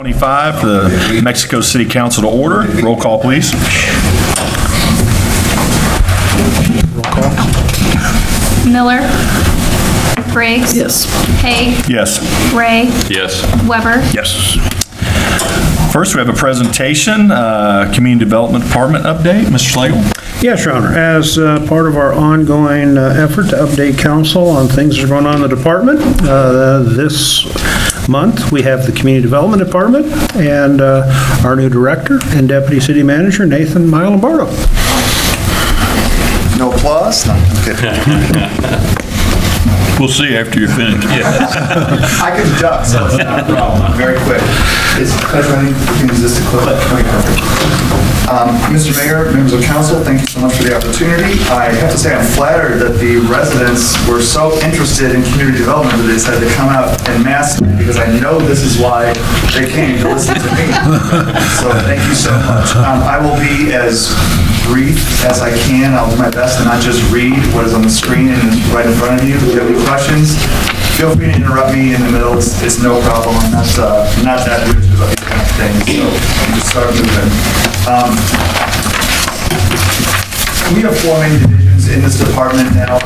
25, the Mexico City Council to order. Roll call, please. Miller. Briggs. Yes. Hay. Yes. Ray. Yes. Weber. Yes. First, we have a presentation, Community Development Department update. Mr. Slagle? Yes, Your Honor. As part of our ongoing effort to update council on things that are going on in the department, this month we have the Community Development Department and our new director and deputy city manager, Nathan Lombardo. No applause? No, I'm kidding. We'll see after you're finished. I can duck, so it's not a problem. Very quick. It's a pleasure, I think, is this a clip? Okay, perfect. Mr. Mayor, members of council, thank you so much for the opportunity. I have to say I'm flattered that the residents were so interested in community development that they decided to come out en masse, because I know this is why they came to listen to me. So thank you so much. I will be as brief as I can. I'll do my best to not just read what is on the screen and right in front of you. If you have any questions, feel free to interrupt me in the middle. It's no problem. I'm not that rigid about these kind of things, so I'll just start moving. We have 4 main divisions in this department now.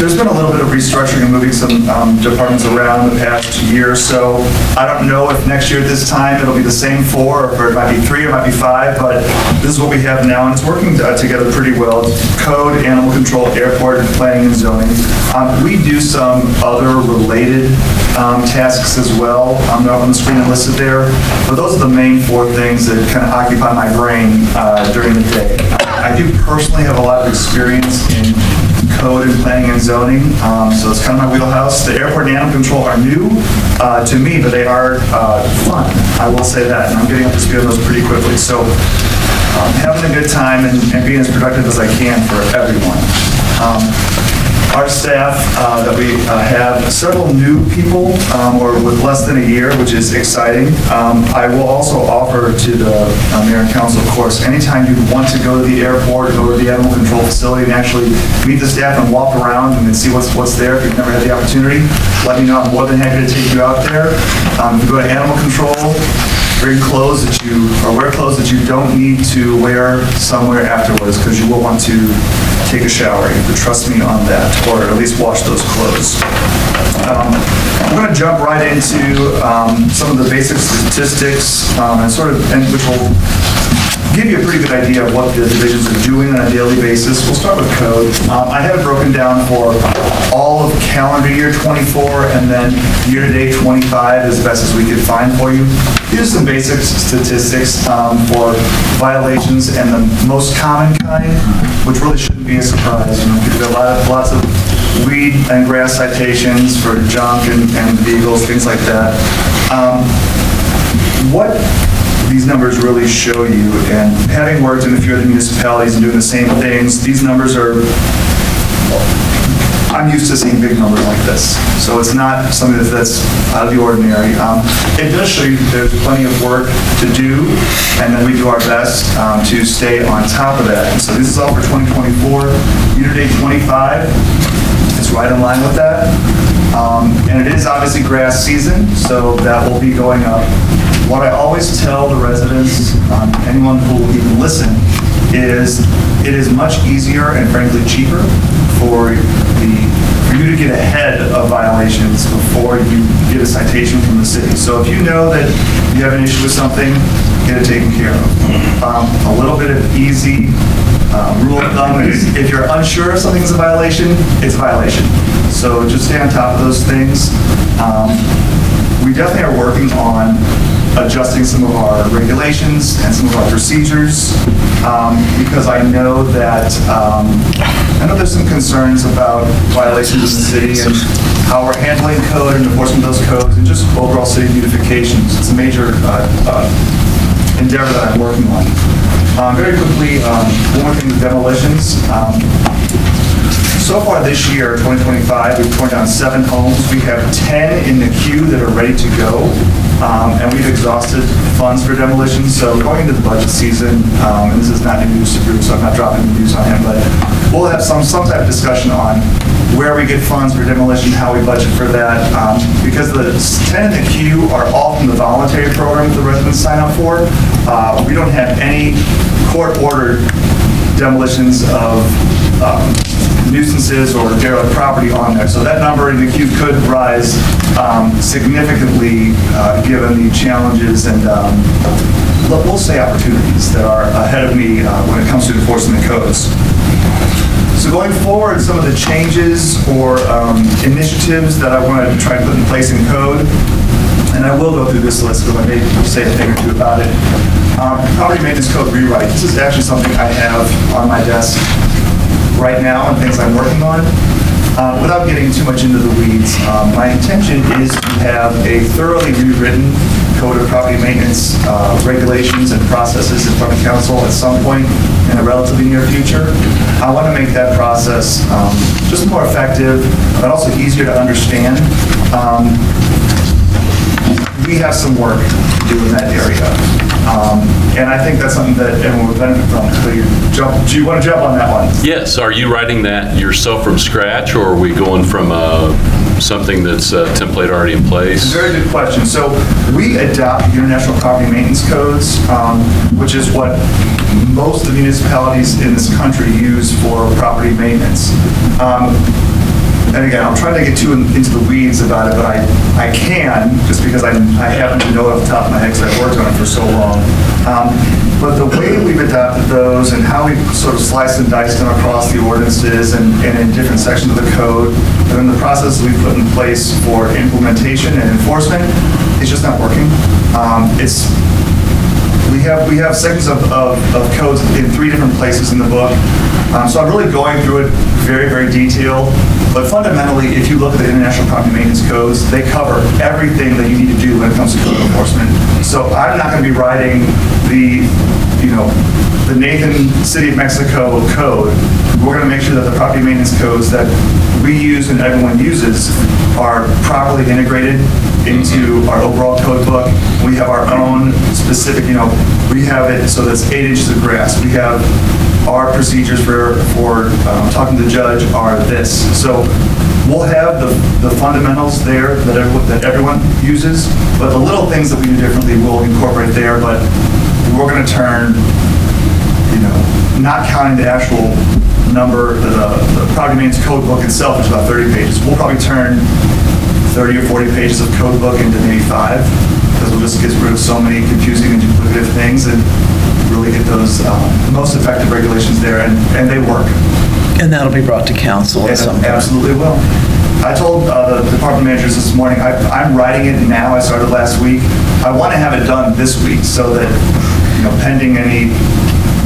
There's been a little bit of restructuring and moving some departments around the past year or so. I don't know if next year at this time it'll be the same 4, or it might be 3, or it might be 5, but this is what we have now, and it's working together pretty well. Code, animal control, airport, planning and zoning. We do some other related tasks as well. They're up on the screen and listed there, but those are the main 4 things that kind of occupy my brain during the day. I do personally have a lot of experience in code and planning and zoning, so it's kind of my wheelhouse. The airport and animal control are new to me, but they are fun, I will say that, and I'm getting up to speed on those pretty quickly. So having a good time and being as productive as I can for everyone. Our staff that we have several new people or with less than a year, which is exciting. I will also offer to the mayor and council, of course, anytime you want to go to the airport, go to the animal control facility and actually meet the staff and walk around and see what's there. If you've never had the opportunity, let me know. I'm more than happy to take you out there. If you go to animal control, wear clothes that you don't need to wear somewhere afterwards, because you will want to take a shower. You have to trust me on that, or at least wash those clothes. I'm going to jump right into some of the basic statistics, and which will give you a pretty good idea of what the divisions are doing on a daily basis. We'll start with code. I have it broken down for all of calendar year 24 and then year-to-date 25 as best as we could find for you. These are some basic statistics for violations, and the most common kind, which really shouldn't be a surprise. There are lots of weed and grass citations for junk and vehicles, things like that. What these numbers really show you, and having worked in a few other municipalities and doing the same things, these numbers are, I'm used to seeing big numbers like this, so it's not something that's out of the ordinary. It does show you there's plenty of work to do, and then we do our best to stay on top of that. And so this is all for 2024, year-to-date 25. It's right in line with that. And it is obviously grass season, so that will be going up. What I always tell the residents, anyone who will even listen, is it is much easier and frankly cheaper for you to get ahead of violations before you get a citation from the city. So if you know that you have an issue with something, get it taken care of. A little bit of easy rule of thumb is if you're unsure if something's a violation, it's a violation. So just stay on top of those things. We definitely are working on adjusting some of our regulations and some of our procedures, because I know that there's some concerns about violations in the city and how we're handling code and enforcement of those codes and just overall city beautifications. It's a major endeavor that I'm working on. Very quickly, one more thing with demolitions. So far this year, 2025, we've torn down 7 homes. We have 10 in the queue that are ready to go, and we've exhausted funds for demolition. So going into the budget season, and this is not new news to Bruce, so I'm not dropping the news on him, but we'll have some type of discussion on where we get funds for demolition, how we budget for that. Because the 10 in the queue are all from the voluntary program that the residents sign up for, we don't have any court-ordered demolitions of nuisances or derelict property on there. So that number in the queue could rise significantly given the challenges and we'll say opportunities that are ahead of me when it comes to enforcing the codes. So going forward, some of the changes or initiatives that I want to try to put in place in code, and I will go through this list because I may say a thing or two about it. Property maintenance code rewrite. This is actually something I have on my desk right now and things I'm working on. Without getting too much into the weeds, my intention is to have a thoroughly rewritten code of property maintenance regulations and processes in front of council at some point in the relatively near future. I want to make that process just more effective, but also easier to understand. We have some work to do in that area. And I think that's something that everyone would benefit from. So do you want to jump on that one? Yes, are you writing that yourself from scratch, or are we going from something that's a template already in place? Very good question. So we adopt international property maintenance codes, which is what most of the municipalities in this country use for property maintenance. And again, I'm trying to get too into the weeds about it, but I can, just because I happen to know it off the top of my head because I've worked on it for so long. But the way we've adopted those and how we've sort of sliced and diced them across the ordinances and in different sections of the code, and then the process we've put in place for implementation and enforcement, it's just not working. We have sections of codes in 3 different places in the book. So I'm really going through it very, very detailed. But fundamentally, if you look at the international property maintenance codes, they cover everything that you need to do when it comes to code enforcement. So I'm not going to be writing the Nathan City of Mexico code. We're going to make sure that the property maintenance codes that we use and everyone uses are properly integrated into our overall code book. We have our own specific, we have it so that's 8 inches of grass. We have our procedures for talking to the judge are this. So we'll have the fundamentals there that everyone uses, but the little things that we do differently we'll incorporate there, but we're going to turn, not counting the actual number, the property maintenance code book itself is about 30 pages. We'll probably turn 30 or 40 pages of code book into maybe 5, because we'll just get rid of so many confusing and duplicative things and really get those most effective regulations there, and they work. And that'll be brought to council at some point. Absolutely will. I told the department managers this morning, I'm writing it now. I started last week. I want to have it done this week so that, pending any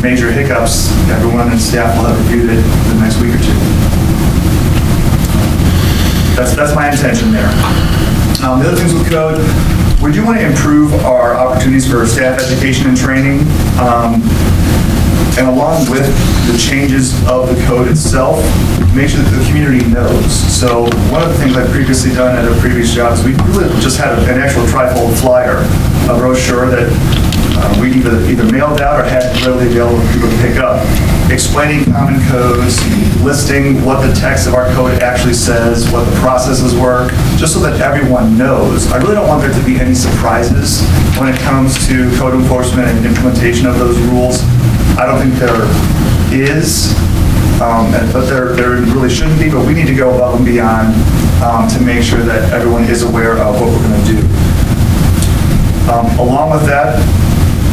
major hiccups, everyone and staff will have reviewed it the next week or 2. That's my intention there. The other things with code, we do want to improve our opportunities for staff education and training, and along with the changes of the code itself, make sure that the community knows. So one of the things I've previously done at a previous job is we really just had an actual trifold flyer, a brochure that we either mailed out or had readily available for people to pick up, explaining common codes, listing what the text of our code actually says, what the processes work, just so that everyone knows. I really don't want there to be any surprises when it comes to code enforcement and implementation of those rules. I don't think there is, but there really shouldn't be, but we need to go above and beyond to make sure that everyone is aware of what we're going to do. Along with that,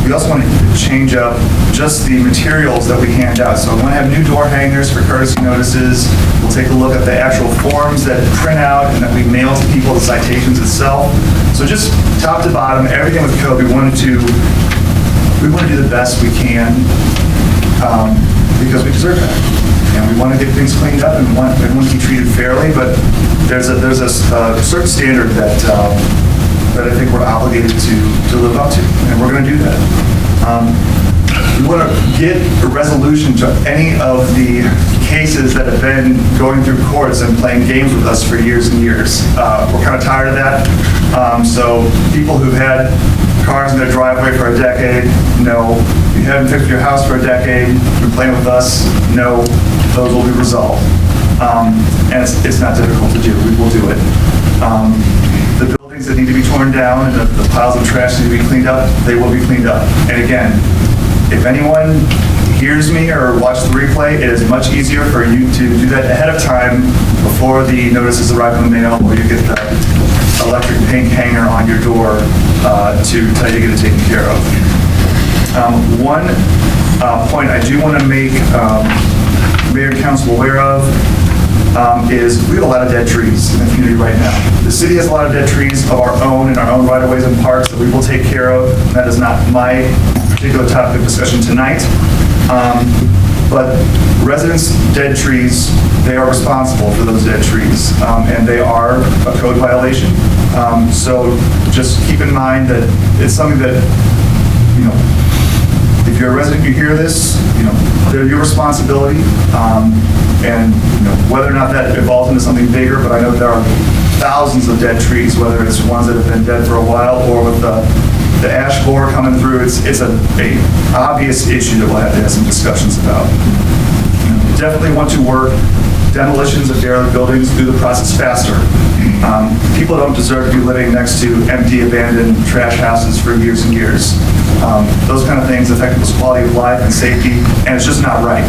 we also want to change up just the materials that we hand out. So we want to have new door hangers for courtesy notices. We'll take a look at the actual forms that print out and that we mail to people, the citations itself. So just top to bottom, everything with code, we want to do the best we can because we deserve that. And we want to get things cleaned up and we want everyone to be treated fairly, but there's a certain standard that I think we're obligated to live up to, and we're going to do that. We want to get a resolution to any of the cases that have been going through courts and playing games with us for years and years. We're kind of tired of that. So people who've had cars in their driveway for a decade, no. You haven't fixed your house for a decade, you're playing with us, no. Those will be resolved. and it's not difficult to do. We will do it. The buildings that need to be torn down and the piles of trash that need to be cleaned up, they will be cleaned up. And again, if anyone hears me or watches the replay, it is much easier for you to do that ahead of time before the notices arrive in the mail or you get the electric pink hanger on your door to tell you to get it taken care of. One point I do want to make Mayor and Council aware of is we have a lot of dead trees in the community right now. The city has a lot of dead trees of our own in our own right-of-ways and parks that we will take care of. That is not my particular topic of discussion tonight. But residents' dead trees, they are responsible for those dead trees, and they are a code violation. So just keep in mind that it's something that, you know, if you're a resident, you hear this, you know, they're your responsibility. And you know, whether or not that evolves into something bigger, but I know there are thousands of dead trees, whether it's ones that have been dead for a while or with the ash borer coming through, it's a obvious issue that we'll have to have some discussions about. Definitely want to work demolitions of derelict buildings, do the process faster. People don't deserve to be living next to empty, abandoned trash houses for years and years. Those kind of things affect people's quality of life and safety, and it's just not right.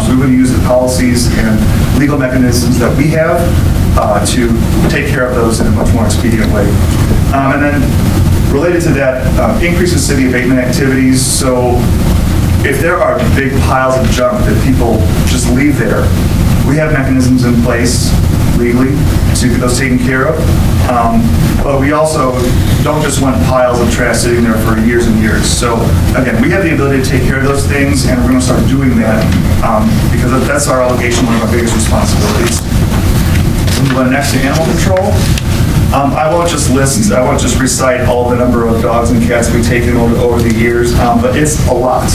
So we're going to use the policies and legal mechanisms that we have to take care of those in a much more expedient way. And then related to that, increase in city abatement activities. So if there are big piles of junk that people just leave there, we have mechanisms in place legally to get those taken care of. But we also don't just want piles of trash sitting there for years and years. So again, we have the ability to take care of those things, and we're going to start doing that because that's our obligation, one of our biggest responsibilities. Move on next to animal control. I won't just recite all the number of dogs and cats we've taken over the years, but it's a lot.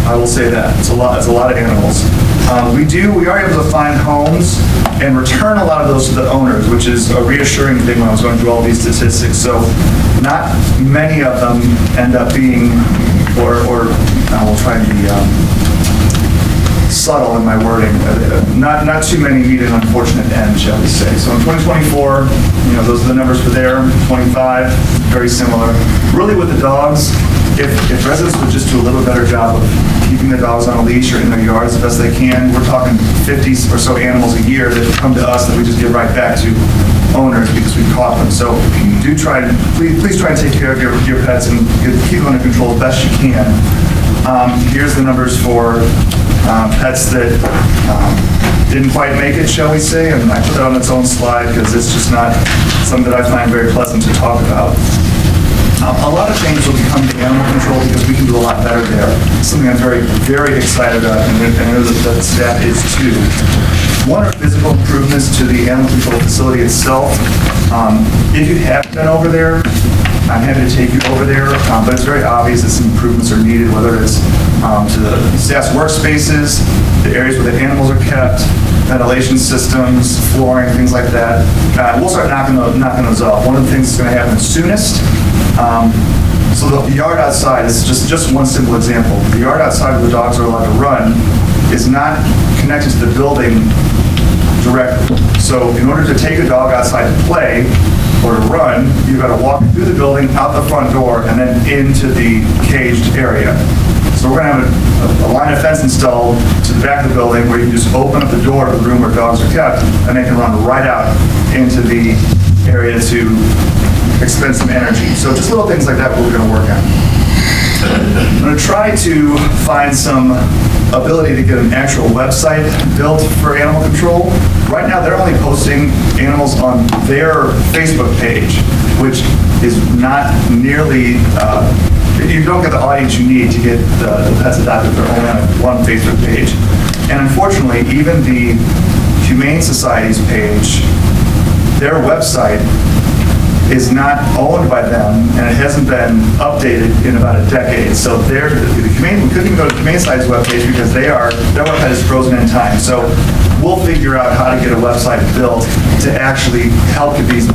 I will say that. It's a lot of animals. We are able to find homes and return a lot of those to the owners, which is a reassuring thing when I was going through all these statistics. So not many of them end up being, or we'll try and be subtle in my wording. Not too many meet an unfortunate end, shall we say. So in 2024, you know, those are the numbers for there. 25, very similar. Really with the dogs, if residents would just do a little better job of keeping their dogs on a leash or in their yards as best they can, we're talking 50 or so animals a year that come to us that we just give right back to owners because we caught them. So do try to, please try and take care of your pets and keep them under control as best you can. Here's the numbers for pets that didn't quite make it, shall we say, and I put that on its own slide because it's just not something that I find very pleasant to talk about. A lot of things will become to animal control because we can do a lot better there. Something I'm very, very excited about, and I know that the staff is too. One are physical improvements to the animal control facility itself. If you haven't been over there, I'm happy to take you over there, but it's very obvious that some improvements are needed, whether it's to the staff's workspaces, the areas where the animals are kept, ventilation systems, flooring, things like that. We'll start knocking those off. One of the things that's going to happen soonest, so the yard outside is just one simple example. The yard outside where the dogs are allowed to run is not connected to the building directly. So in order to take a dog outside to play or to run, you've got to walk through the building, out the front door, and then into the caged area. So we're going to have a line of fence installed to the back of the building where you can just open up the door of the room where dogs are kept, and they can run right out into the area to expend some energy. So just little things like that we're going to work on. I'm going to try to find some ability to get an actual website built for animal control. Right now, they're only posting animals on their Facebook page, which is not nearly, you don't get the audience you need to get the pets adopted. They're only on one Facebook page. And unfortunately, even the Humane Society's page, their website is not owned by them, and it hasn't been updated in about a decade. So we couldn't even go to the Humane Society's webpage because their website is frozen in time. So we'll figure out how to get a website built to actually help get these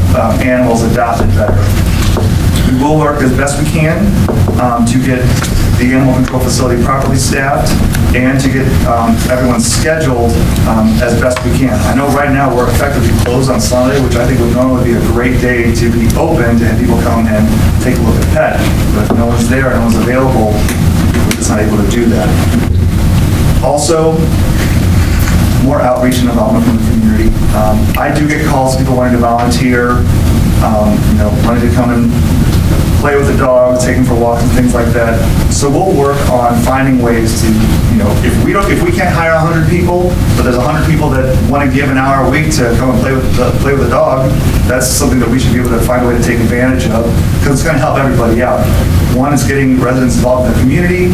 animals adopted better. We will work as best we can to get the animal control facility properly staffed and to get everyone scheduled as best we can. I know right now we're effectively closed on Sunday, which I think would normally be a great day to be open to have people come and take a look at pet. But if no one's there, no one's available, we're just not able to do that. Also, more outreach and involvement from the community. I do get calls, people wanting to volunteer, wanting to come and play with the dog, take them for walks and things like that. So we'll work on finding ways to, if we can't hire 100 people, but there's 100 people that want to give an hour a week to come and play with the dog, that's something that we should be able to find a way to take advantage of, because it's going to help everybody out. One is getting residents involved in the community.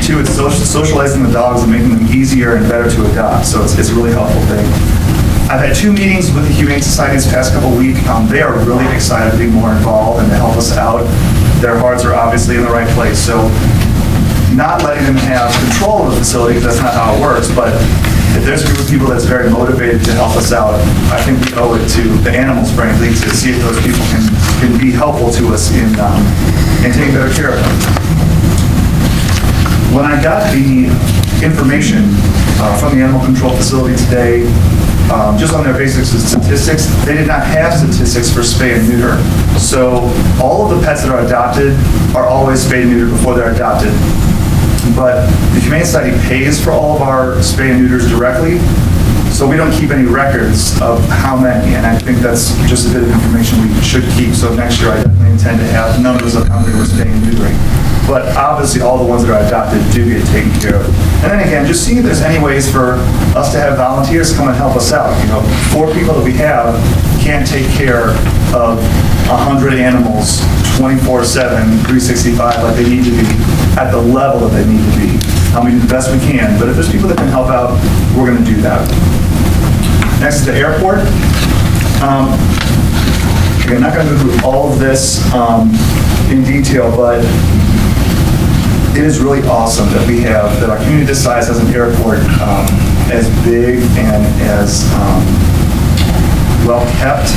Two, it's socializing the dogs and making them easier and better to adopt. So it's a really helpful thing. I've had 2 meetings with the Humane Society this past couple of weeks. They are really excited to be more involved and to help us out. Their hearts are obviously in the right place. So not letting them have control of the facility, because that's not how it works, but if there's a group of people that's very motivated to help us out, I think we owe it to the animals, frankly, to see if those people can be helpful to us in taking better care of them. When I got the information from the animal control facility today, just on their basic statistics, they did not have statistics for spay and neuter. So all of the pets that are adopted are always spayed and neutered before they're adopted. But the Humane Society pays for all of our spay and neuters directly, so we don't keep any records of how many, and I think that's just a bit of information we should keep. So next year I definitely intend to have numbers of how many we're spaying and neutering. But obviously all the ones that are adopted do get taken care of. And then again, just seeing if there's any ways for us to have volunteers come and help us out. 4 people that we have can't take care of 100 animals 24/7, 365 like they need to be at the level that they need to be. We do the best we can, but if there's people that can help out, we're going to do that. Next is the airport. Again, I'm not going to go through all of this in detail, but it is really awesome that that our community this size has an airport as big and as well kept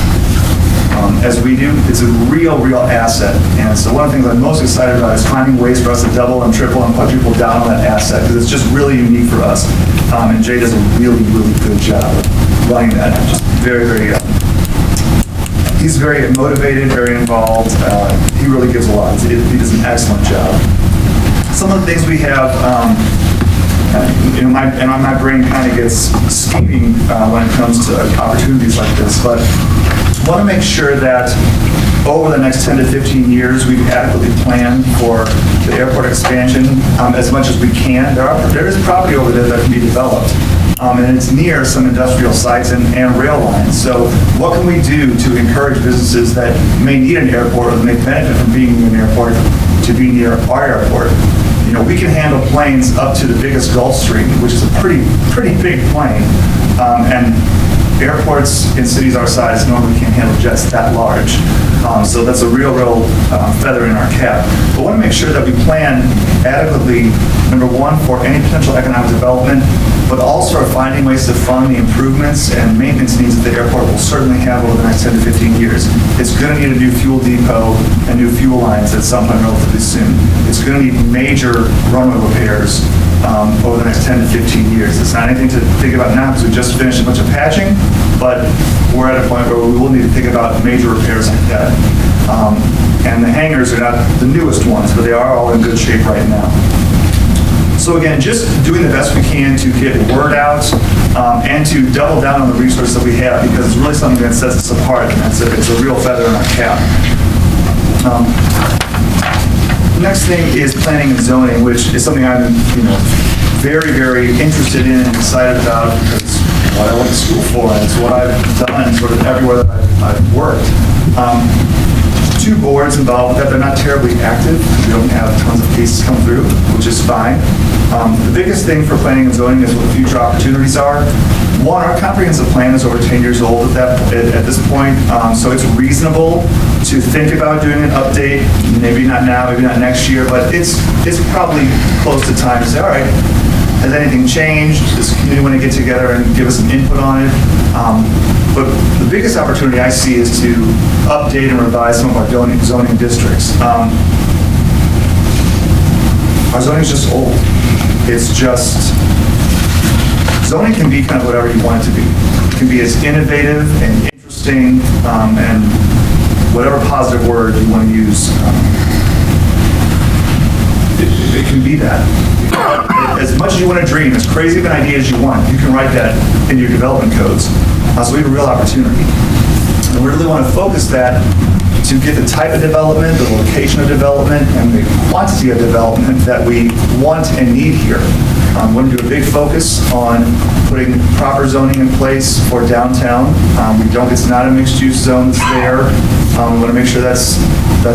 as we do. It's a real asset. And so one of the things I'm most excited about is finding ways for us to double and triple and quadruple down on that asset, because it's just really unique for us. And Jay does a really good job of running that. Just very he's very motivated, very involved. He really gives a lot. He does an excellent job. Some of the things we have, my brain kind of gets scheming when it comes to opportunities like this, but want to make sure that over the next 10 to 15 years, we've adequately planned for the airport expansion as much as we can. There is property over there that can be developed, and it's near some industrial sites and rail lines. So what can we do to encourage businesses that may need an airport or may benefit from being near an airport to be near our airport? We can handle planes up to the biggest Gulfstream, which is a pretty big plane, and airports in cities our size normally can't handle jets that large. So that's a real feather in our cap. But we want to make sure that we plan adequately, number one, for any potential economic development, but also finding ways to fund the improvements and maintenance needs that the airport will certainly have over the next 10 to 15 years. It's going to need a new fuel depot and new fuel lines at some point relatively soon. It's going to need major runway repairs over the next 10 to 15 years. It's not anything to think about now because we just finished a bunch of patching, but we're at a point where we will need to think about major repairs like that. And the hangars are not the newest ones, but they are all in good shape right now. So again, just doing the best we can to get word out and to double down on the resources that we have, because it's really something that sets us apart, and it's a real feather in our cap. Next thing is planning and zoning, which is something I'm very interested in and excited about, because it's what I went to school for, and it's what I've done sort of everywhere that I've worked. 2 boards involved with that. They're not terribly active. We don't have tons of cases come through, which is fine. The biggest thing for planning and zoning is what the future opportunities are. One, our comprehensive plan is over 10 years old at this point, so it's reasonable to think about doing an update, maybe not now, maybe not next year, but it's probably close to time to say, all right, has anything changed? Does the community want to get together and give us some input on it? But the biggest opportunity I see is to update and revise some of our zoning districts. Our Our zoning is just old. It's just, zoning can be kind of whatever you want it to be. It can be as innovative and interesting, and whatever positive word you want to use. It can be that. As much as you want to dream, as crazy of an idea as you want, you can write that in your development codes. So we have a real opportunity. And we really want to focus that to get the type of development, the location of development, and the quantity of development that we want and need here. We want to do a big focus on putting proper zoning in place for downtown. It's not a mixed-use zone that's there. We want to make sure that's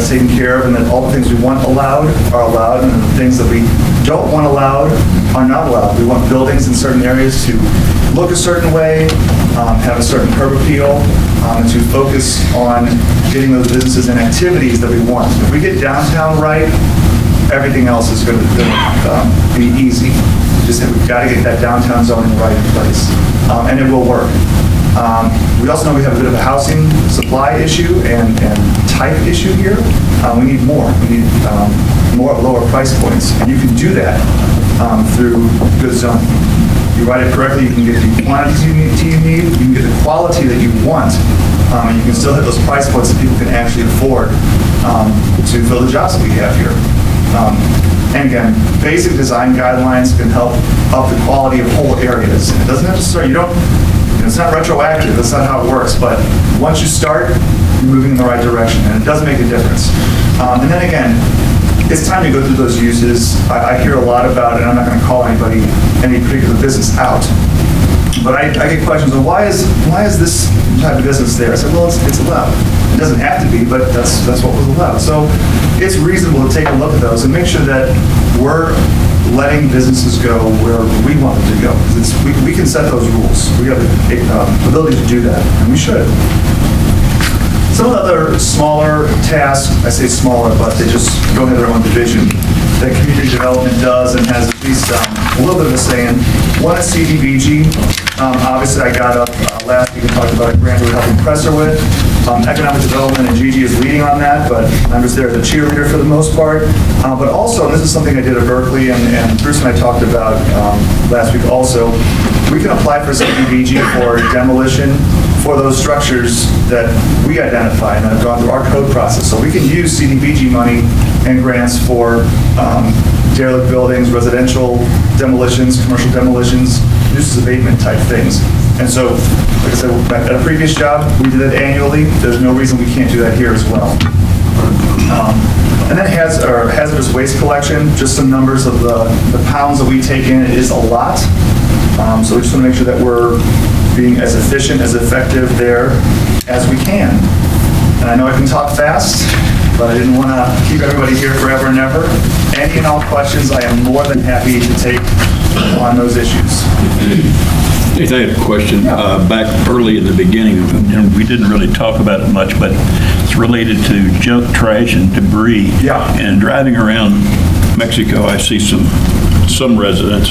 taken care of, and that all the things we want allowed are allowed, and the things that we don't want allowed are not allowed. We want buildings in certain areas to look a certain way, have a certain curb appeal, and to focus on getting those businesses and activities that we want. If we get downtown right, everything else is going to be easy. We've got to get that downtown zoning right in place, and it will work. We also know we have a bit of a housing supply issue and type issue here. We need more. We need more lower price points, and you can do that through good zoning. You write it correctly, you can get the quantities you need, you can get the quality that you want, and you can still hit those price points that people can actually afford to fill the jobs that we have here. And again, basic design guidelines can help up the quality of whole areas. It doesn't have to start, it's not retroactive, that's not how it works, but once you start, you're moving in the right direction, and it does make a difference. And then again, it's time to go through those uses. I hear a lot about it, and I'm not going to call any particular business out, but I get questions on why is this type of business there? I said, well, it's allowed. It doesn't have to be, but that's what was allowed. So it's reasonable to take a look at those and make sure that we're letting businesses go where we want them to go. We can set those rules. We have the ability to do that, and we should. Some of the other smaller tasks, I say smaller, but they just go into their own division, that community development does and has at least a little bit of a say in. One is CDBG. Obviously, I got up last week and talked about a grant we're helping Presser with. Economic development, and Gigi is leading on that, but I'm just there as a cheerleader for the most part. But also, and this is something I did at Berkeley, and Bruce and I talked about last week also, we can apply for CDBG for demolition for those structures that we identify and have gone through our code process. So we can use CDBG money and grants for derelict buildings, residential demolitions, commercial demolitions, nuisance abatement type things. And so, like I said, at a previous job, we did it annually. There's no reason we can't do that here as well. And then hazardous waste collection, just some numbers of the pounds that we take in. It is a lot. So we just want to make sure that we're being as efficient, as effective there as we can. And I know I can talk fast, but I didn't want to keep everybody here forever and ever. Any and all questions, I am more than happy to take on those issues. I had a question back early in the beginning, and we didn't really talk about it much, but it's related to junk, trash, and debris. Yeah. And driving around Mexico, I see some residents,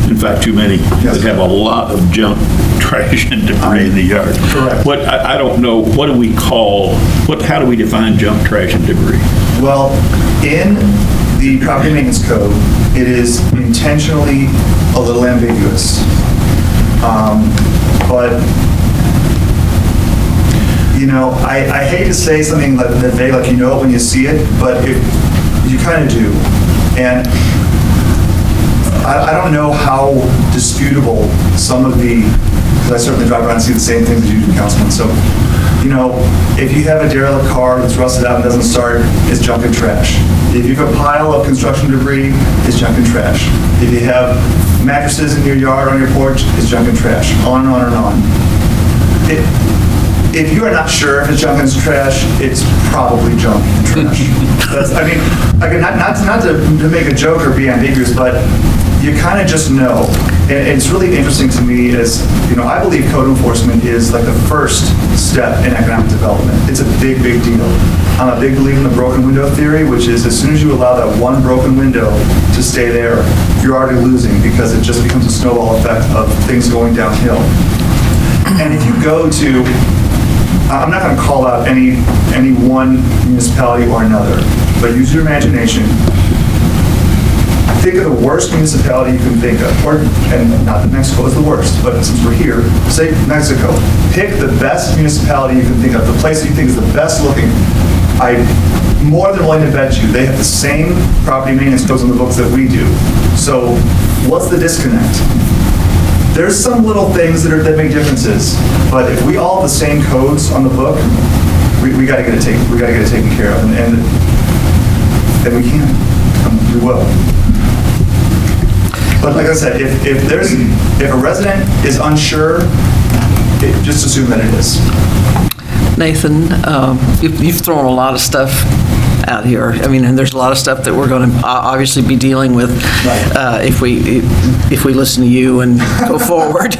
in fact, too many, Yes. that have a lot of junk, trash, and debris in the yard. Correct. I don't know, what do we call, how do we define junk, trash, and debris? Well, in the property maintenance code, it is intentionally a little ambiguous. But, I hate to say something that vague, like you know it when you see it, but you kind of do. And I don't know how disputable some of because I certainly drive around and see the same things as you do, Councilman. So, if you have a derelict car that's rusted out and doesn't start, it's junk and trash. If you have a pile of construction debris, it's junk and trash. If you have mattresses in your yard, on your porch, it's junk and trash. On and on and on. If you are not sure if it's junk and trash, it's probably junk and trash. Not to make a joke or be ambiguous, but you kind of just know. And it's really interesting to me is, I believe code enforcement is like the first step in economic development. It's a big, big deal. I'm a big believer in the broken window theory, which is as soon as you allow that one broken window to stay there, you're already losing because it just becomes a snowball effect of things going downhill. And if you go to, I'm not going to call out any one municipality or another, but use your imagination. think of the worst municipality you can think of, and not that Mexico is the worst, but since we're here, say Mexico. Pick the best municipality you can think of, the place that you think is the best looking. I'm more than willing to bet you they have the same property maintenance codes on the books that we do. So what's the disconnect? There's some little things that make differences, but if we all have the same codes on the book, we got to get it taken. We got to get it taken care of, and we can. We will. But like I said, if a resident is unsure, just assume that it is. Nathan, you've thrown a lot of stuff out here. I mean, and there's a lot of stuff that we're going to obviously be dealing with if we listen to you and go forward.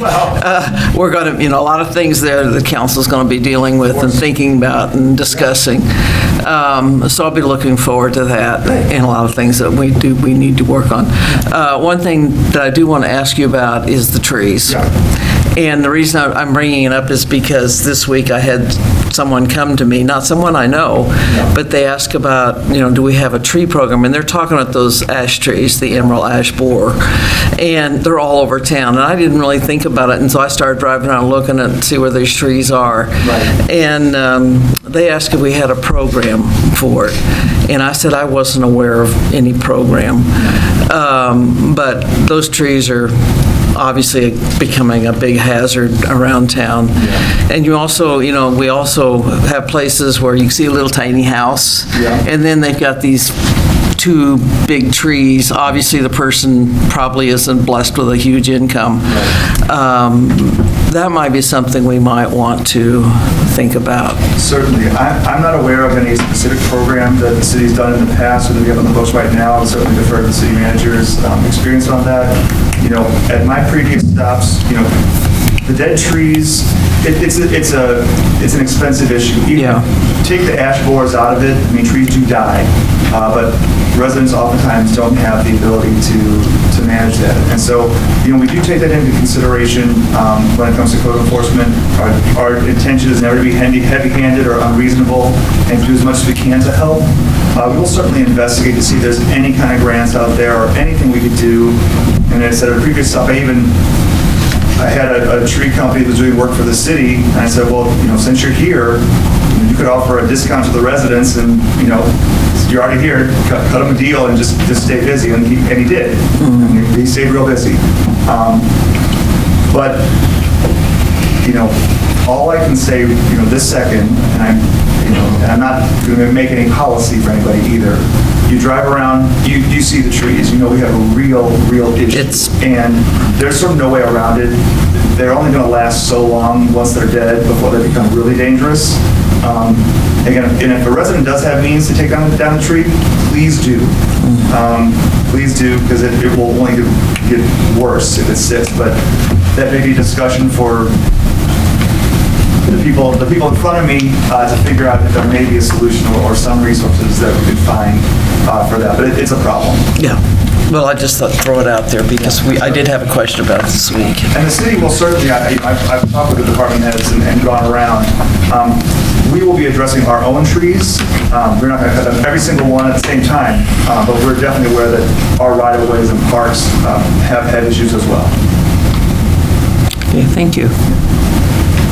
We're going to, a lot of things there the council's going to be dealing with and thinking about and discussing. So I'll be looking forward to that and a lot of things that we need to work on. One thing that I do want to ask you about is the trees. And the reason I'm bringing it up is because this week I had someone come to me, not someone I know, but they ask about, do we have a tree program? And they're talking about those ash trees, the emerald ash borer, and they're all over town. And I didn't really think about it, and so I started driving around looking to see where these trees are. And they asked if we had a program for it. And I said I wasn't aware of any program. But those trees are obviously becoming a big hazard around town. And you also, we also have places where you see a little tiny house, and then they've got these two big trees. Obviously, the person probably isn't blessed with a huge income. That might be something we might want to think about. Certainly. I'm not aware of any specific program that the city's done in the past or that we have on the books right now. I'll certainly defer to the city manager's experience on that. At my previous stops, the dead trees, it's an expensive issue. Take the ash borers out of it. I mean, trees do die, but residents oftentimes don't have the ability to manage that. And so, we do take that into consideration when it comes to code enforcement. Our intention is never to be heavy-handed or unreasonable and do as much as we can to help. We will certainly investigate to see if there's any kind of grants out there or anything we could do. And as I said at a previous stop, I had a tree company that was doing work for the city, and I said, well, since you're here, you could offer a discount to the residents, and you're already here, cut him a deal and just stay busy, and he did. He stayed real busy. But all I can say, this second, and I'm not going to make any policy for anybody either. You drive around, you see the trees, we have a real issue. And there's sort of no way around it. They're only going to last so long once they're dead before they become really dangerous. Again, and if a resident does have means to take down the tree, please do. Please do, because it will only get worse if it sits. But that may be a discussion for the people in front of me to figure out if there may be a solution or some resources that we could find for that. But it's a problem. Yeah. Well, I just thought throw it out there because I did have a question about it this week. And the city will certainly, I've talked with the department heads and gone around. We will be addressing our own trees. We're not going to cut down every single one at the same time, but we're definitely aware that our right-of-ways and parks have had issues as well. Okay, thank you.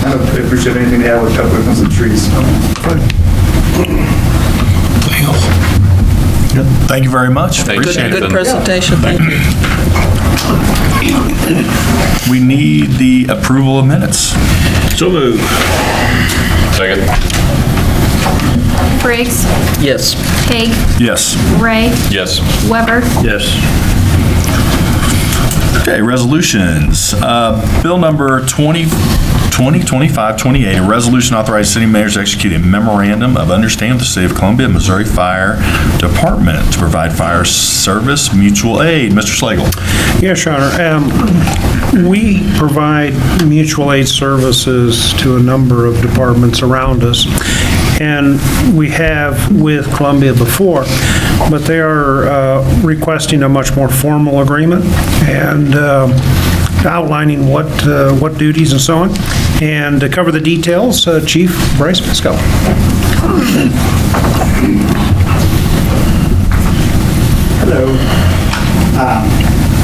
I don't appreciate anything to add when it comes to trees. Thank you very much. Thanks, Appreciate Nathan. it. Good presentation, thank you. We need the approval of minutes. So moved. Second. Briggs, Yes. Haig, Yes. Ray, Yes. Weber, Yes. Okay, resolutions. Bill number 2025-28, a resolution authorizing city manager to execute a memorandum of understanding with the City of Columbia, Missouri Fire Department to provide fire service mutual aid. Mr. Slagle. Yes, Your Honor. We provide mutual aid services to a number of departments around us, and we have with Columbia before, but they are requesting a much more formal agreement and outlining what duties and so on. And to cover the details, Chief Bryce Pisco. Hello.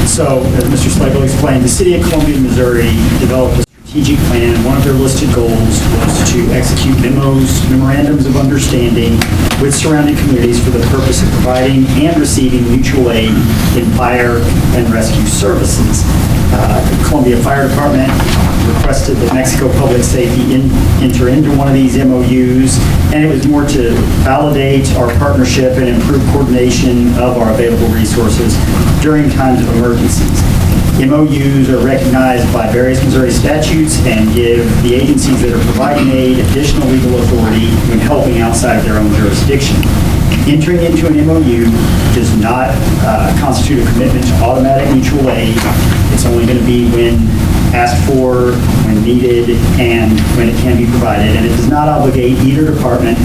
So, as Mr. Slagle explained, the City of Columbia, Missouri developed a strategic plan, and one of their listed goals was to execute memorandums of understanding with surrounding communities for the purpose of providing and receiving mutual aid in fire and rescue services. The Columbia Fire Department requested that Mexico Public Safety enter into one of these MOUs, and it was more to validate our partnership and improve coordination of our available resources during times of emergencies. MOUs are recognized by various Missouri statutes and give the agencies that are providing aid additional legal authority when helping outside of their own jurisdiction. Entering into an MOU does not constitute a commitment to automatic mutual aid. It's only going to be when asked for, when needed, and when it can be provided. And it does not obligate either department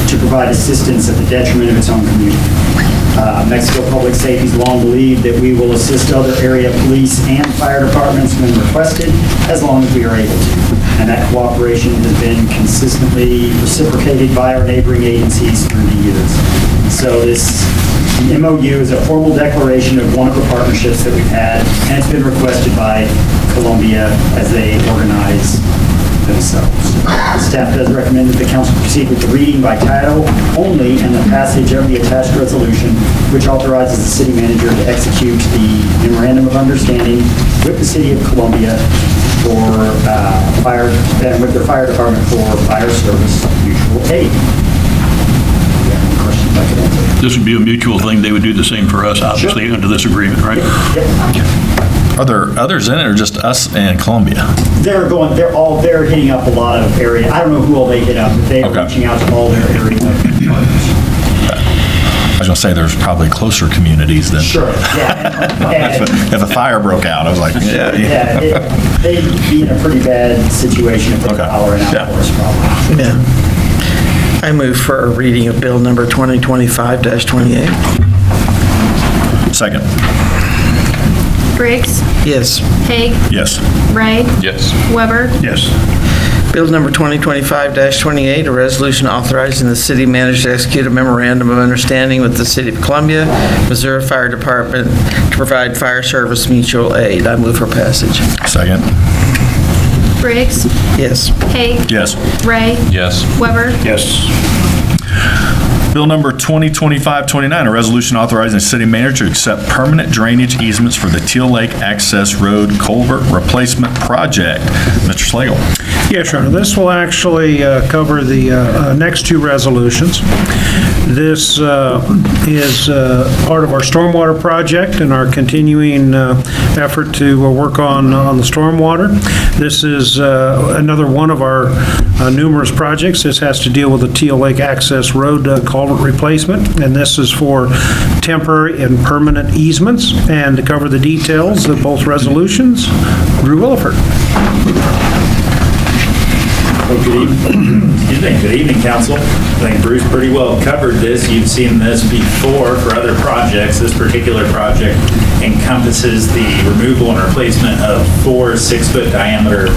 to provide assistance at the detriment of its own community. Mexico Public Safety has long believed that we will assist other area police and fire departments when requested, as long as we are able to. And that cooperation has been consistently reciprocated by our neighboring agencies through the years. So this MOU is a formal declaration of one of the partnerships that we've had, and it's been requested by Columbia as they organize themselves. Staff does recommend that the council proceed with the reading by title only and the passage of the attached resolution, which authorizes the city manager to execute the memorandum of understanding with the city of Columbia for fire, and with their fire department for fire service mutual aid. Do you have any questions I could answer? This would be a mutual thing. They would do the same for us, obviously, under this agreement, right? Are there others in it or just us and Columbia? They're hitting up a lot of area. I don't know who all they hit up, but they're Okay. reaching out to all their area partners. I was going to say there's probably closer communities than. Sure, yeah. And- If a fire broke out, I was like, Yeah, they'd be in a pretty bad situation if they were Okay. hollering out Yeah. for us, probably. Yeah. I move for a reading of bill number 2025-28. Second. Briggs, Yes. Haig, Yes. Ray, Yes. Weber, Yes. Bill number 2025-28, a resolution authorizing the city manager to execute a memorandum of understanding with the City of Columbia, Missouri Fire Department to provide fire service mutual aid. I move for passage. Second. Briggs, Yes. Haig, Yes. Ray, Yes. Weber, Yes. Bill number 2025-29, a resolution authorizing the city manager to accept permanent drainage easements for the Teal Lake Access Road Culvert Replacement Project. Mr. Slagle. Yes, Your Honor, this will actually cover the next two resolutions. This is part of our stormwater project and our continuing effort to work on the stormwater. This is another one of our numerous projects. This has to deal with the Teal Lake Access Road culvert replacement, and this is for temporary and permanent easements. And to cover the details of both resolutions, Drew Williford. Well, good evening, council. I think Bruce pretty well covered this. You've seen this before for other projects. This particular project encompasses the removal and replacement of 4 6-foot diameter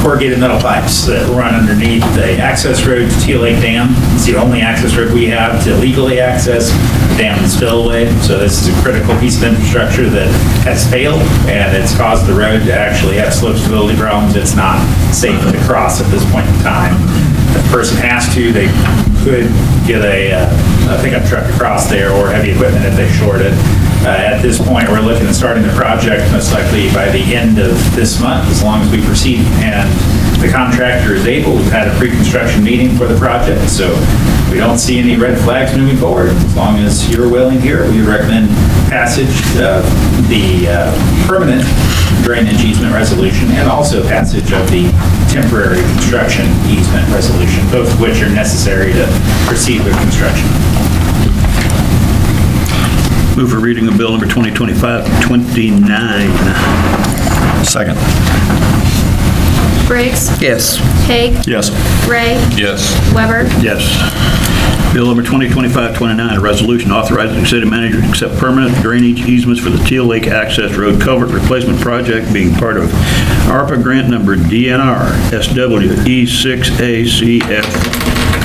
corrugated metal pipes that run underneath the access road to Teal Lake Dam. It's the only access road we have to legally access the dam and spillway. So this is a critical piece of infrastructure that has failed, and it's caused the road to actually have slope stability problems. It's not safe to cross at this point in time. If the person has to, they could get a pickup truck across there or heavy equipment if they short it. At this point, we're looking at starting the project most likely by the end of this month, as long as we proceed and the contractor is able. We've had a pre-construction meeting for the project, so we don't see any red flags moving forward. As long as you're willing here, we recommend passage of the permanent drainage easement resolution and also passage of the temporary construction easement resolution, both of which are necessary to proceed with construction. Move for reading of bill number 2025-29. Second. Briggs, Yes. Haig, Yes. Ray, Yes. Weber, Yes. Bill number 2025-29, a resolution authorizing the city manager to accept permanent drainage easements for the Teal Lake Access Road Culvert Replacement Project being part of ARPA grant number DNR SWE6ACF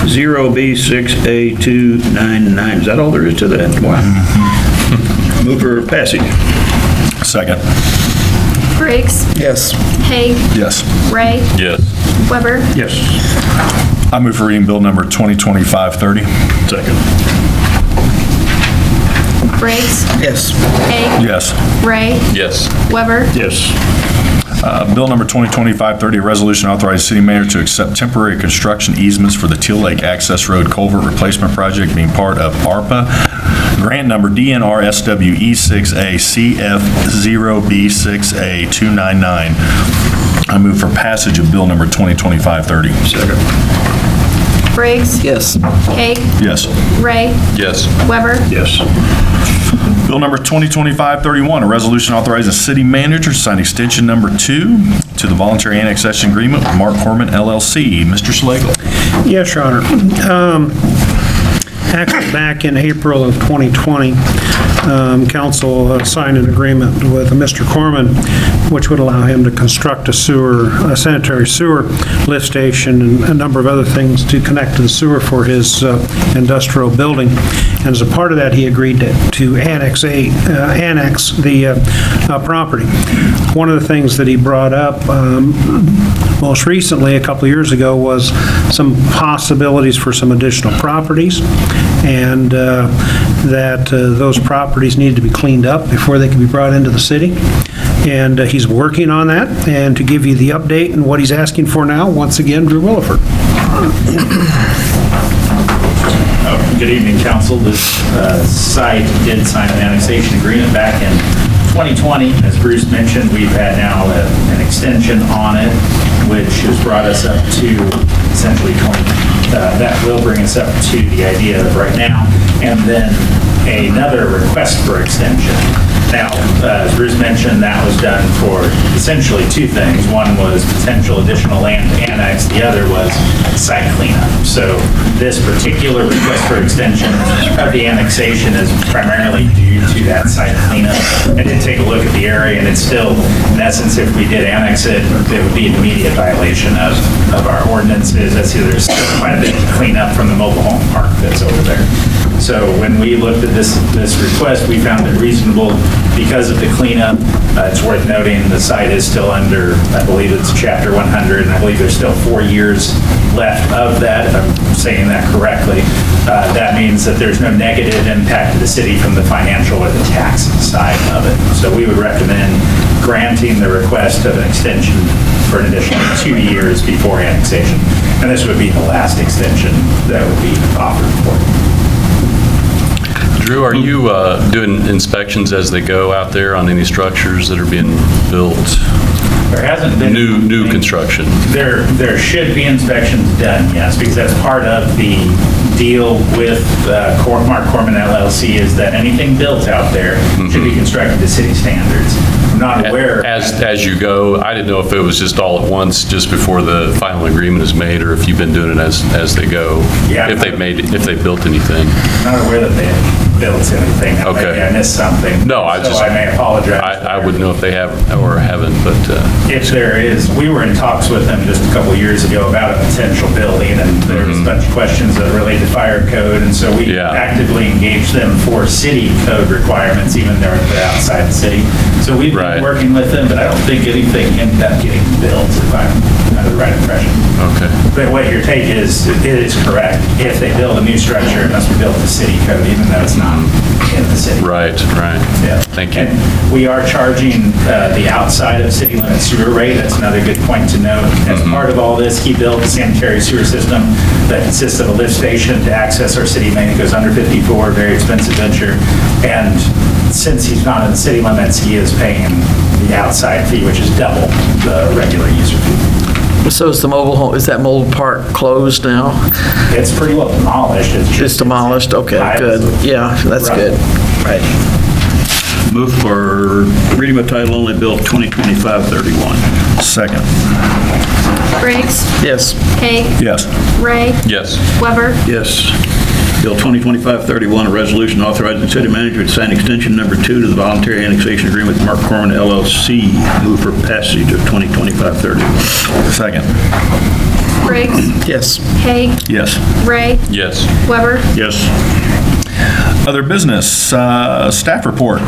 0B6A299. Is that all there is to that? Wow. Move for passage. Second. Briggs. Yes. Haig. Yes. Ray. Yes. Weber. Yes. I move for reading bill number 2025-30. Second. Briggs. Yes. Haig. Yes. Ray. Yes. Weber. Yes. Bill number 2025-30, a resolution authorizing city manager to accept temporary construction easements for the Teal Lake Access Road Culvert Replacement Project being part of ARPA. Grant number DNR SWE 6A CF0B6A 299. I move for passage of bill number 2025-30. Second. Briggs. Yes. Haig. Yes. Ray. Yes. Weber. Yes. Bill number 2025-31, a resolution authorizing city manager to sign extension number 2 to the voluntary annexation agreement with Mark Corman LLC. Mr. Slagle. Yes, Your Honor. Actually, back in April of 2020, council signed an agreement with Mr. Corman, which would allow him to construct a sanitary sewer lift station and a number of other things to connect to the sewer for his industrial building. And as a part of that, he agreed to annex the property. One of the things that he brought up most recently, a couple of years ago, was some possibilities for some additional properties, and that those properties needed to be cleaned up before they could be brought into the city. And he's working on that. And to give you the update and what he's asking for now, once again, Drew Williford. Good evening, council. This site did sign an annexation agreement back in 2020. As Bruce mentioned, we've had now an extension on it, which has brought us up to essentially that will bring us up to the idea of right now, and then another request for extension. Now, as Bruce mentioned, that was done for essentially two things. One was potential additional land annex, the other was site cleanup. So this particular request for extension of the annexation is primarily due to that site cleanup. I did take a look at the area, and it's still, in essence, if we did annex it, it would be an immediate violation of our ordinances. I see there's still quite a bit to clean up from the mobile home park that's over there. So when we looked at this request, we found it reasonable because of the cleanup. It's worth noting the site is still under, I believe it's Chapter 100, and I believe there's still 4 years left of that, if I'm saying that correctly. That means that there's no negative impact to the city from the financial or the tax side of it. So we would recommend granting the request of an extension for an additional 2 years before annexation. And this would be the last extension that would be offered for. Drew, are you doing inspections as they go out there on any structures that are being built? There hasn't been... New construction? There should be inspections done, yes, because that's part of the deal with Mark Corman LLC, is that anything built out there should be constructed to city standards. I'm not aware... As you go, I didn't know if it was just all at once, just before the final agreement is made, or if you've been doing it as they go. Yeah. If they've built anything. I'm not aware that they built anything. Okay. Maybe I missed something. No, I may apologize. I wouldn't know if they have or haven't, but... If there is, we were in talks with them just a couple of years ago about a potential building, and there was a bunch of questions that relate to fire code, and so we actively engaged them for city code requirements, even though they're outside the city. So we've been working with them, but I don't think anything ended up getting built, if I'm under the right impression. Okay. But what your take is, it is correct. If they build a new structure, it must be built to city code, even though it's not in the city. Right. Yeah. Thank you. And we are charging the outside of city limit sewer rate. That's another good point to note. As part of all this, he built a sanitary sewer system that consists of a lift station to access our city main. It goes under 54, very expensive venture. And since he's not in the city limits, he is paying the outside fee, which is double the regular user fee. So is the mobile home, is that mobile park closed now? It's pretty well demolished. It's demolished? Okay, good. Yeah, that's good. Right. Move for reading by title only, Bill 2025-31. Second. Briggs. Yes. Haig. Yes. Ray. Yes. Weber. Yes. Bill 2025-31, a resolution authorizing the city manager to sign extension number 2 to the voluntary annexation agreement with Mark Corman LLC. Move for passage of 2025-31. Second. Briggs. Yes. Haig. Yes. Ray. Yes. Weber. Yes. Other business, staff report.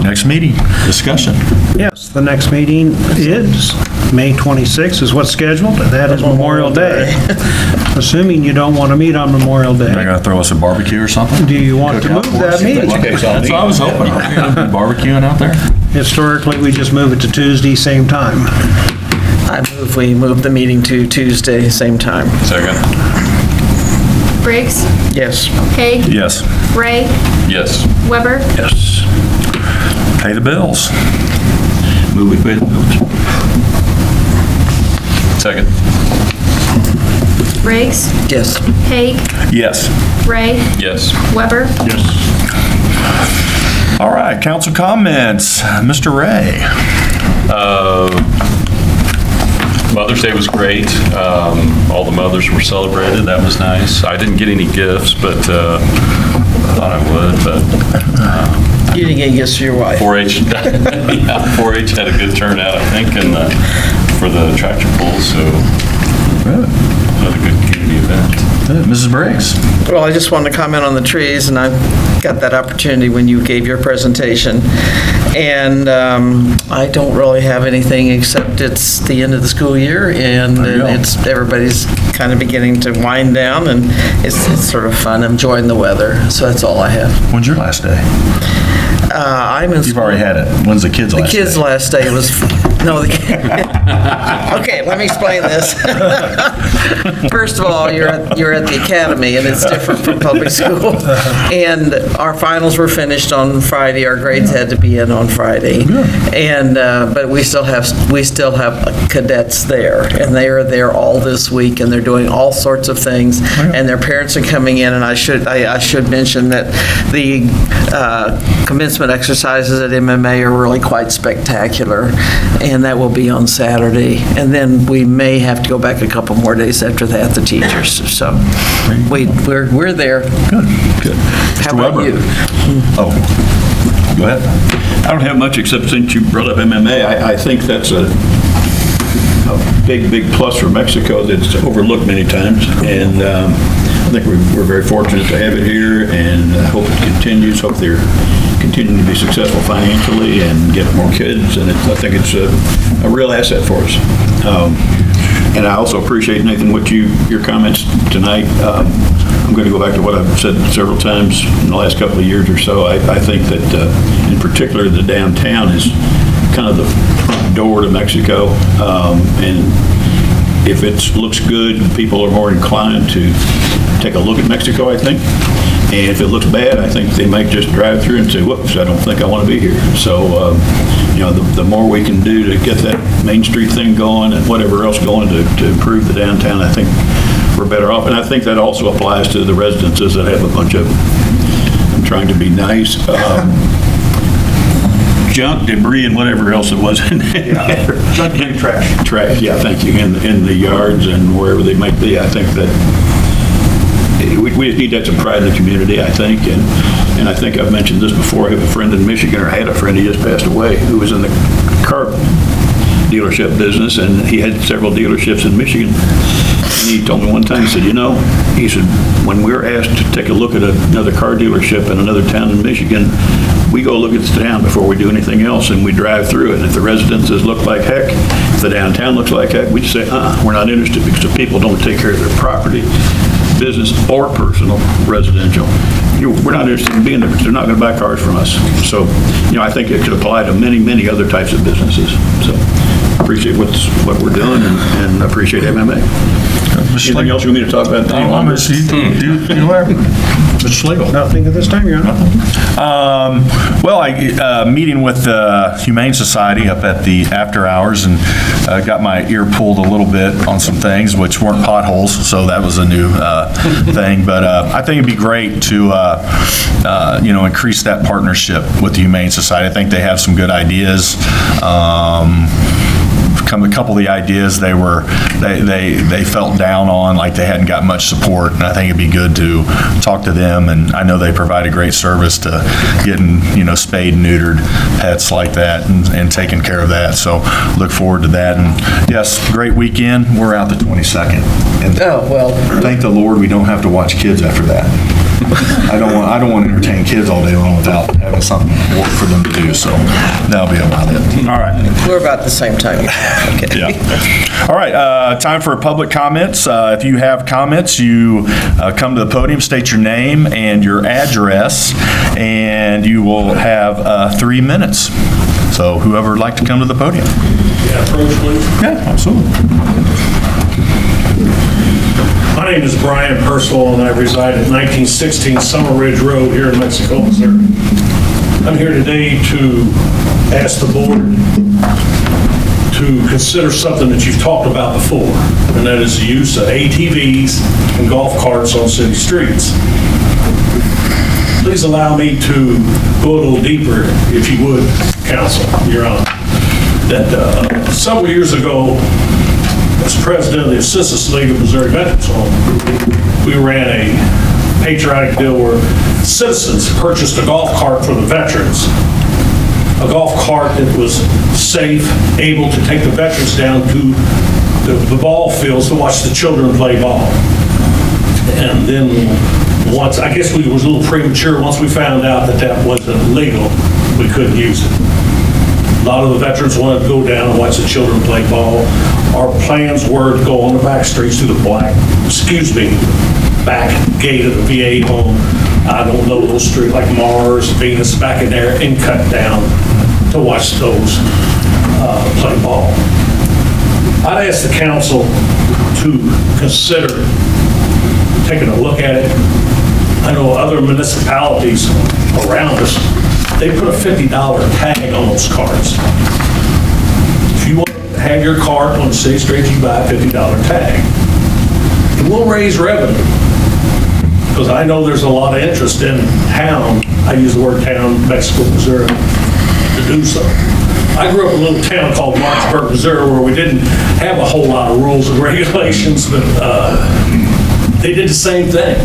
Next meeting, discussion. Yes, the next meeting is May 26th is what's scheduled. That is Memorial Day. Assuming you don't want to meet on Memorial They're Day. going to throw us a barbecue or something? Do you want to move that meeting? That's what I was hoping. Barbecuing out there? Historically, we just move it to Tuesday, same time. I move we move the meeting to Tuesday, same time. Second. Briggs, Yes. Haig, Yes. Ray, Yes. Weber, Yes. Pay the bills. Move we pay the bills. Second. Briggs, Yes. Haig, Yes. Ray, Yes. Weber, All right, council comments. Mr. Ray. Mother's Day was great. All the mothers were celebrated. That was nice. I didn't get any gifts, but I thought I would, but You didn't get gifts for your wife. 4-H, yeah, 4-H had a good turnout, I think, for the tractor pull, so another good community event. Mrs. Briggs. Well, I just wanted to comment on the trees, and I got that opportunity when you gave your presentation. And I don't really have anything except it's the end of the school year, and There you go. it's everybody's kind of beginning to wind down, and it's sort of fun. I'm enjoying the weather, so that's all I have. When's your last day? I'm in. You've already had it. When's the kids' The last day? kids' last day was, no, okay, let me explain this. First of all, you're at the academy, and it's different from public school. And our finals were finished on Friday, our grades had to be in on Friday. And, but we still have cadets there, and they are there all this week, and they're doing all sorts of things, and their parents are coming in, and I should mention that the commencement exercises at MMA are really quite spectacular, and that will be on Saturday. And then we may have to go back a couple more days after that, the teachers. So we're there. Good. How Mr. about Weber? you? Oh, go ahead. I don't have much except since you brought up MMA, I think that's a big, big plus for Mexico that's overlooked many times. And I think we're very fortunate to have it here, and I hope it continues. Hope they're continuing to be successful financially and get more kids. And I think it's a real asset for us. And I also appreciate, Nathan, your comments tonight. I'm going to go back to what I've said several times in the last couple of years or so. I think that, in particular, the downtown is kind of the front door to Mexico. And if it looks good, people are more inclined to take a look at Mexico, I think. And if it looks bad, I think they might just drive through and say, whoops, I don't think I want to be here. So, the more we can do to get that Main Street thing going and whatever else going to improve the downtown, I think we're better off. And I think that also applies to the residences that have a bunch of, I'm trying to be nice, junk, debris, and whatever else it was in there. Junk, debris, trash. Trash, yeah, thank you, in the yards and wherever they might be. I think that we just need to have some pride in the community, I think, and I think I've mentioned this before. I have a friend in Michigan, or had a friend, he just passed away, who was in the car dealership business, and he had several dealerships in Michigan. And he told me one time, he said, when we're asked to take a look at another car dealership in another town in Michigan, we go look at the town before we do anything else, and we drive through it. And if the residences look like heck, if the downtown looks like heck, we just say, we're not interested, because the people don't take care of their property, business or personal, residential. We're not interested in being there, because they're not going to buy cars from us. So, I think it could apply to many, many other types of businesses. So, appreciate what we're doing, and appreciate MMA. Anything else you want me to talk about? Mr. Schlegel. Nothing at this time, Your Honor. Well, meeting with the Humane Society up at the after hours, and got my ear pulled a little bit on some things, which weren't potholes, so that was a new thing. But I think it'd be great to, increase that partnership with the Humane Society. I think they have some good ideas. A couple of the ideas they felt down on, like they hadn't got much support, and I think it'd be good to talk to them. And I know they provide a great service to getting spayed and neutered pets like that, and taking care of that. So look forward to that. And yes, great weekend. We're out the 22nd, and Oh, well, thank the Lord we don't have to watch kids after that. I don't want to entertain kids all day long without having something work for them to do, so that'll be about it. All right. We're about the same time. Okay. Yeah. All right, time for public comments. If you have comments, you come to the podium, state your name and your address, and you will have 3 minutes. So whoever would like to come to the podium. Yeah, approach, please. Yeah, absolutely. My name is Brian Purcell, and I reside at 1916 Summer Ridge Road here in Mexico, Missouri. I'm here today to ask the board to consider something that you've talked about before, and that is the use of ATVs and golf carts on city streets. Please allow me to go a little deeper, if you would, Council, Your Honor. That several years ago, as president of the Assistance League of Missouri Veterans Home, we ran a patriotic deal where citizens purchased a golf cart for the veterans. A golf cart that was safe, able to take the veterans down to the ball fields to watch the children play ball. And then once, I guess we was a little premature, once we found out that that wasn't legal, we couldn't use it. A lot of the veterans wanted to go down and watch the children play ball. Our plans were to go on the back streets to the back gate of the VA home. I don't know, those streets like Mars, Venus, back in there, and cut down to watch those play ball. I'd ask the council to consider taking a look at it. I know other municipalities around us, they put a $50 tag on those carts. If you want to have your cart on the city streets, you buy a $50 tag. It will raise revenue, because I know there's a lot of interest in town, I use the word town, Mexico, Missouri, to do so. I grew up in a little town called Martinsburg, Missouri, where we didn't have a whole lot of rules and regulations, but they did the same thing.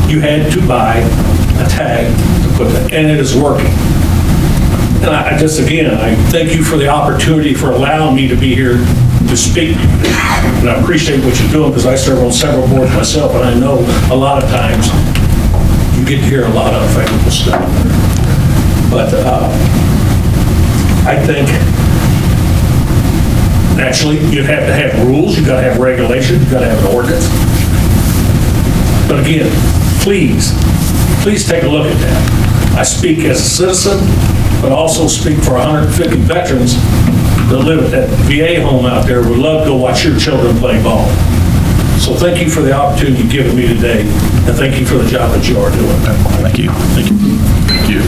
You had to buy a tag to put that, and it is working. And I just, again, I thank you for the opportunity for allowing me to be here to speak. And I appreciate what you're doing, because I serve on several boards myself, and I know a lot of times you get to hear a lot of unfavorable stuff. But I think naturally you have to have rules, you've got to have regulations, you've got to have an ordinance. But again, please take a look at that. I speak as a citizen, but also speak for 150 veterans that live at that VA home out there, would love to go watch your children play ball. So thank you for the opportunity you've given me today, and thank you for the job that you are doing. Thank you. Thank you. Thank you.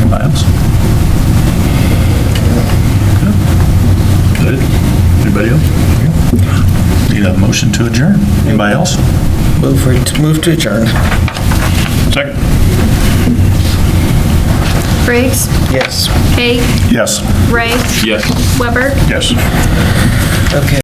Anybody else? Good. Anybody else? Need a motion to adjourn. Anybody else? Move to adjourn. Second. Briggs, Yes. Haig, Yes. Ray, Yes. Weber, Yes. Okay.